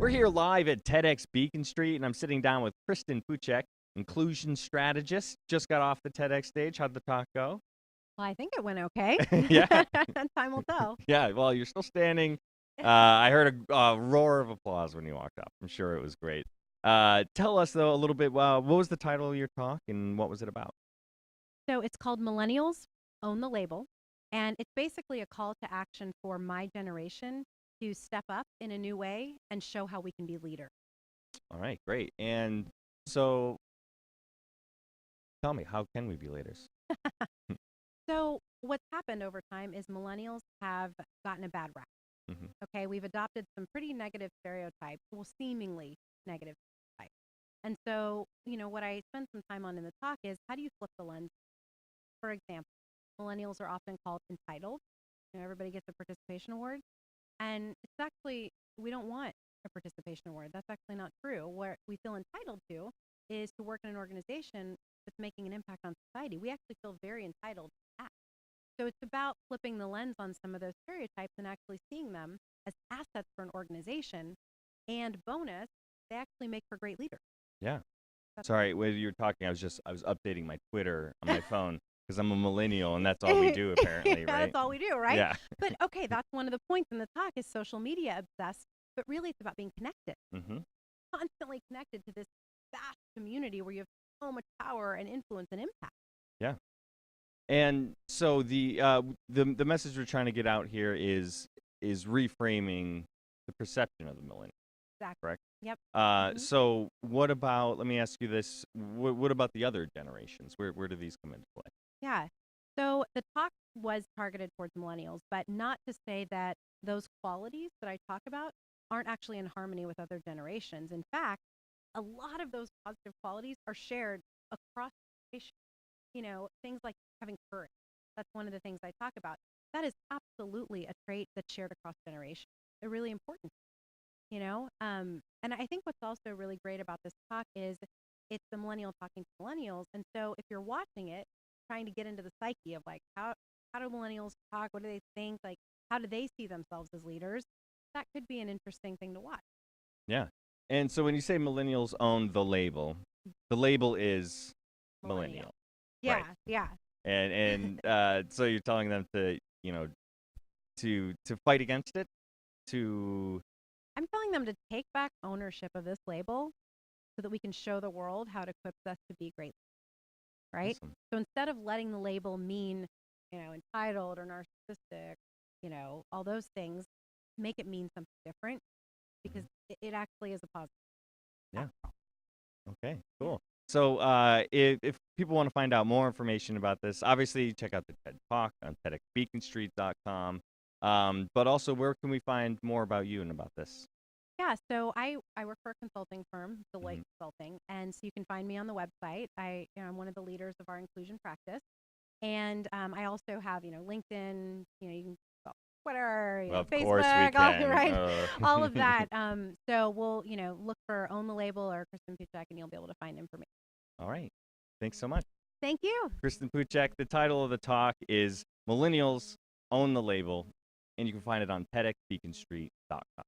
We're here live at TEDx Beacon Street, and I'm sitting down with Kristen Puchiek, inclusion strategist. Just got off the TEDx stage. How'd the talk go? Well, I think it went okay. Yeah. Time will tell. Yeah, well, you're still standing. I heard a roar of applause when you walked up. I'm sure it was great. Tell us, though, a little bit, what was the title of your talk and what was it about? So it's called Millennials Own the Label. And it's basically a call to action for my generation to step up in a new way and show how we can be leaders. All right, great. And so tell me, how can we be leaders? So what's happened over time is millennials have gotten a bad rap. Mm-hmm. Okay, we've adopted some pretty negative stereotypes, well, seemingly negative stereotypes. And so, what I spend some time on in the talk is how do you flip the lens? For example, millennials are often called entitled. Everybody gets a participation award. And it's actually, we don't want a participation award. That's actually not true. What we feel entitled to is to work in an organization that's making an impact on society. We actually feel very entitled to that. So it's about flipping the lens on some of those stereotypes and actually seeing them as assets for an organization. And bonus, they actually make for great leaders. Yeah. That's Sorry, when you were talking, I was updating my Twitter on my phone because I'm a millennial and that's all we do apparently, Yeah, right? that's all we do, right? Yeah. But okay, that's one of the points in the talk is social media obsessed, but really it's about being connected, Mm-hmm. constantly connected to this vast community where you have so much power and influence and impact. Yeah. And so the message we're trying to get out here is reframing the perception of the millennial, Exactly. correct? Yep. So what about, let me ask you this, what about the other generations? Where do these come into play? Yeah. So the talk was targeted towards millennials, but not to say that those qualities that I talk about aren't actually in harmony with other generations. In fact, a lot of those positive qualities are shared across generations. Things like having courage. That's one of the things I talk about. That is absolutely a trait that's shared across generations. They're really important. And I think what's also really great about this talk is it's the millennial talking to millennials. And so if you're watching it, trying to get into the psyche of like how do millennials talk? What do they think? Like how do they see themselves as leaders? That could be an interesting thing to watch. Yeah. And so when you say millennials own the label is millennial. Yeah, Right. yeah. And so you're telling them to, to fight against it, to I'm telling them to take back ownership of this label so that we can show the world how it equips us to be great, right? Awesome. So instead of letting the label mean, entitled or narcissistic, all those things, make it mean something different because it actually is a positive. Yeah. Okay, cool. So if people want to find out more information about this, obviously check out the TED Talk on TEDxBeaconStreet.com. But also, where can we find more about you and about this? Yeah, so I work for a consulting firm, Deloitte Mhm. Consulting, and so you can find me on the website. I'm one of the leaders of our inclusion practice, and I also have LinkedIn, you can go Twitter, Of course we Facebook, all can. right, all of that. So we'll look for Own the Label or Kristen Puchiek, and you'll be able to find information. All right. Thanks so much. Thank you. Kristen Puchiek. The title of the talk is Millennials Own the Label, and you can find it on TEDxBeaconStreet.com.